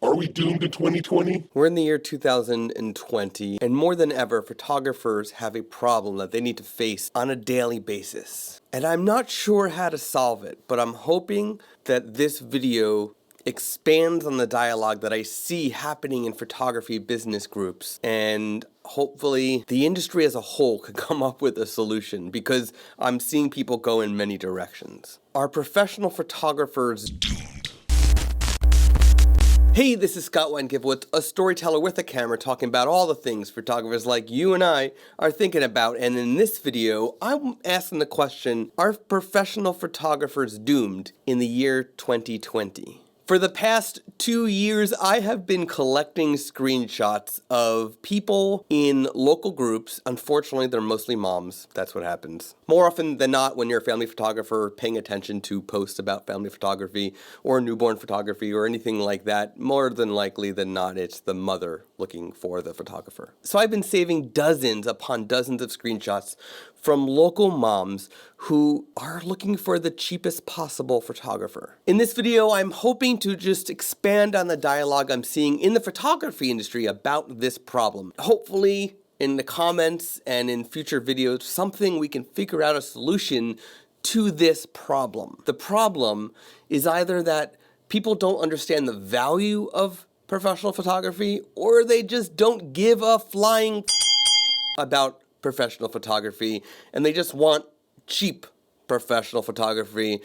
Are we doomed in 2020? We're in the year 2020, and more than ever, photographers have a problem that they need to face on a daily basis. And I'm not sure how to solve it, but I'm hoping that this video expands on the dialogue that I see happening in photography business groups, and hopefully the industry as a whole could come up with a solution, because I'm seeing people go in many directions. Are professional photographers doomed? Hey, this is Scott Weingivowitz, a storyteller with a camera, talking about all the things photographers like you and I are thinking about. And in this video, I'm asking the question, are professional photographers doomed in the year 2020? For the past 2 years, I have been collecting screenshots of people in local groups. Unfortunately, they're mostly moms. That's what happens. More often than not, when you're a family photographer paying attention to posts about family photography or newborn photography or anything like that, more than likely than not, it's the mother looking for the photographer. So I've been saving dozens upon dozens of screenshots from local moms who are looking for the cheapest possible photographer. In this video, I'm hoping to just expand on the dialogue I'm seeing in the photography industry about this problem. Hopefully, in the comments and in future videos, something we can figure out a solution to this problem. The problem is either that people don't understand the value of professional photography, or they just don't give a flying about professional photography, and they just want cheap professional photography,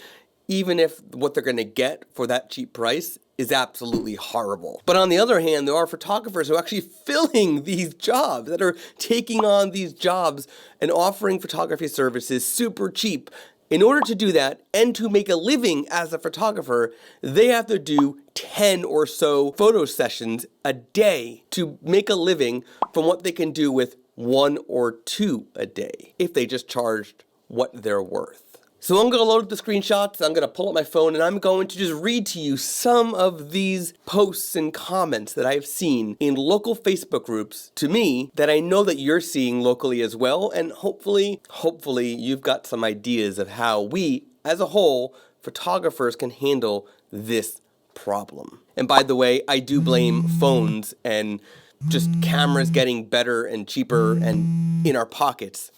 even if what they're going to get for that cheap price is absolutely horrible. But on the other hand, there are photographers who are actually filling these jobs, that are taking on these jobs and offering photography services super cheap. In order to do that and to make a living as a photographer, they have to do 10 or so photo sessions a day to make a living from what they can do with 1 or 2 a day, if they just charged what they're worth. So I'm going to load the screenshots, I'm going to pull up my phone, and I'm going to just read to you some of these posts and comments that I've seen in local Facebook groups to me that I know that you're seeing locally as well, and hopefully you've got some ideas of how we, as a whole, photographers can handle this problem. And by the way, I do blame phones and just cameras getting better and cheaper and in our pockets.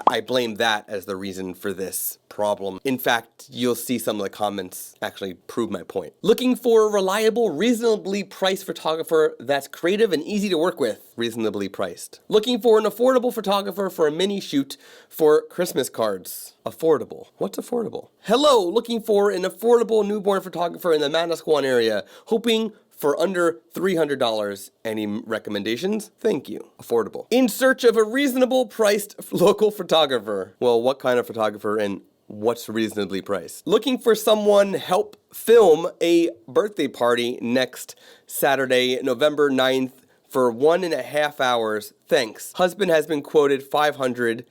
I blame that as the reason for this problem. In fact, you'll see some of the comments actually prove my point. Looking for a reliable, reasonably priced photographer that's creative and easy to work with. Reasonably priced. Looking for an affordable photographer for a mini shoot for Christmas cards. Affordable. What's affordable? Hello, looking for an affordable newborn photographer in the Manasquan area. Hoping for under $300. Any recommendations? Thank you. Affordable. In search of a reasonable priced local photographer. Well, what kind of photographer and what's reasonably priced? Looking for someone help film a birthday party next Saturday, November 9th for 1.5 hours. Thanks. Husband has been quoted $500,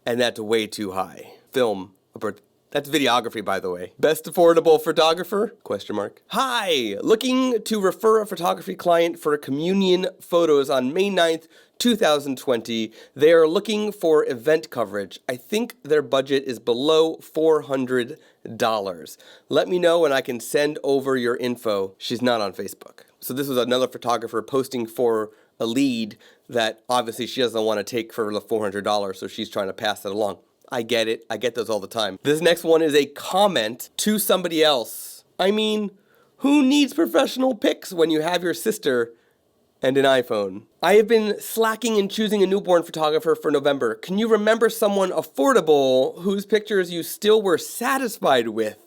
and that's way too high. Film a birthday. That's videography, by the way. Best affordable photographer? Question mark. Hi, looking to refer a photography client for communion photos on May 9th, 2020. They are looking for event coverage. I think their budget is below $400. Let me know and I can send over your info. She's not on Facebook. So this was another photographer posting for a lead that obviously she doesn't want to take for the $400, so she's trying to pass it along. I get it. I get those all the time. This next one is a comment to somebody else. I mean, who needs professional pics when you have your sister and an iPhone? I have been slacking in choosing a newborn photographer for November. Can you remember someone affordable whose pictures you still were satisfied with?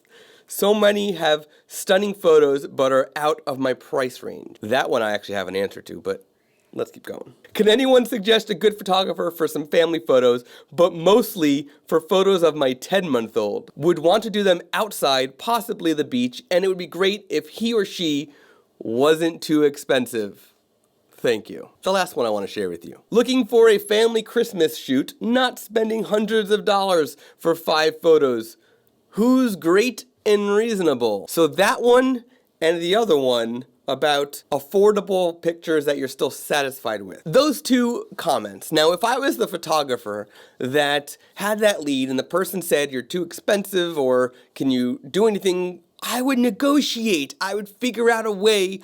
So many have stunning photos but are out of my price range. That one I actually have an answer to, but let's keep going. Can anyone suggest a good photographer for some family photos, but mostly for photos of my 10-month-old? Would want to do them outside, possibly the beach, and it would be great if he or she wasn't too expensive. Thank you. The last one I want to share with you. Looking for a family Christmas shoot, not spending hundreds of dollars for 5 photos. Who's great and reasonable? So that one and the other one about affordable pictures that you're still satisfied with. Those 2 comments. Now, if I was the photographer that had that lead and the person said, you're too expensive, or can you do anything, I would negotiate. I would figure out a way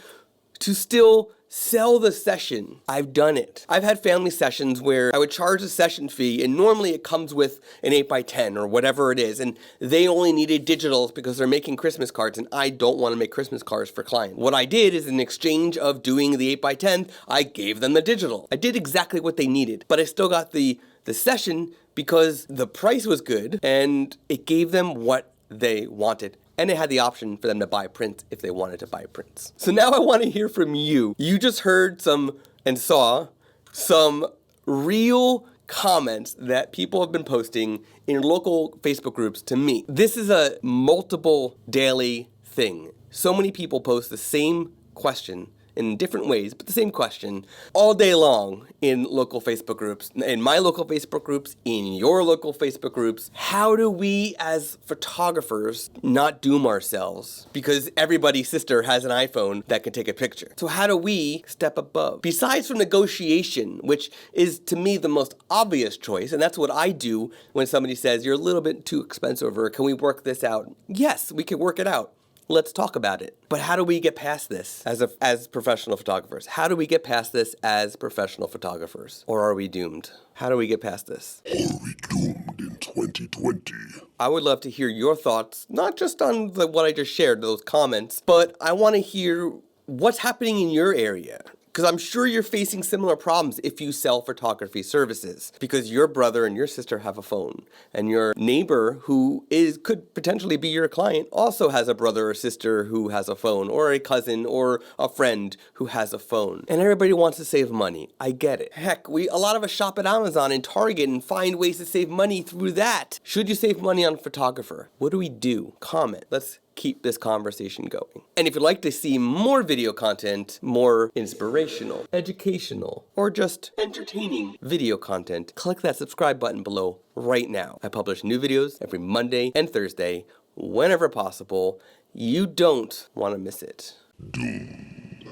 to still sell the session. I've done it. I've had family sessions where I would charge a session fee, and normally it comes with an 8x10 or whatever it is, and they only needed digitals because they're making Christmas cards, and I don't want to make Christmas cards for clients. What I did is, in exchange of doing the 8x10, I gave them the digital. I did exactly what they needed, but I still got the session because the price was good and it gave them what they wanted. And it had the option for them to buy prints if they wanted to buy prints. So now I want to hear from you. You just heard and saw some real comments that people have been posting in local Facebook groups to me. This is a multiple daily thing. So many people post the same question in different ways, but the same question all day long in local Facebook groups, in my local Facebook groups, in your local Facebook groups. How do we as photographers not doom ourselves because everybody's sister has an iPhone that can take a picture? So how do we step above? Besides from negotiation, which is to me the most obvious choice, and that's what I do when somebody says, you're a little bit too expensive, or can we work this out? Yes, we can work it out. Let's talk about it. But how do we get past this as professional photographers? How do we get past this as professional photographers? Or are we doomed? How do we get past this? Are we doomed in 2020? I would love to hear your thoughts, not just on what I just shared, those comments, but I want to hear what's happening in your area. Because I'm sure you're facing similar problems if you sell photography services, because your brother and your sister have a phone, and your neighbor who could potentially be your client also has a brother or sister who has a phone, or a cousin or a friend who has a phone. And everybody wants to save money. I get it. Heck, a lot of us shop at Amazon and Target and find ways to save money through that. Should you save money on a photographer? What do we do? Comment. Let's keep this conversation going. And if you'd like to see more video content, more inspirational, educational, or just entertaining video content, click that subscribe button below right now. I publish new videos every Monday and Thursday, whenever possible. You don't want to miss it. Doom.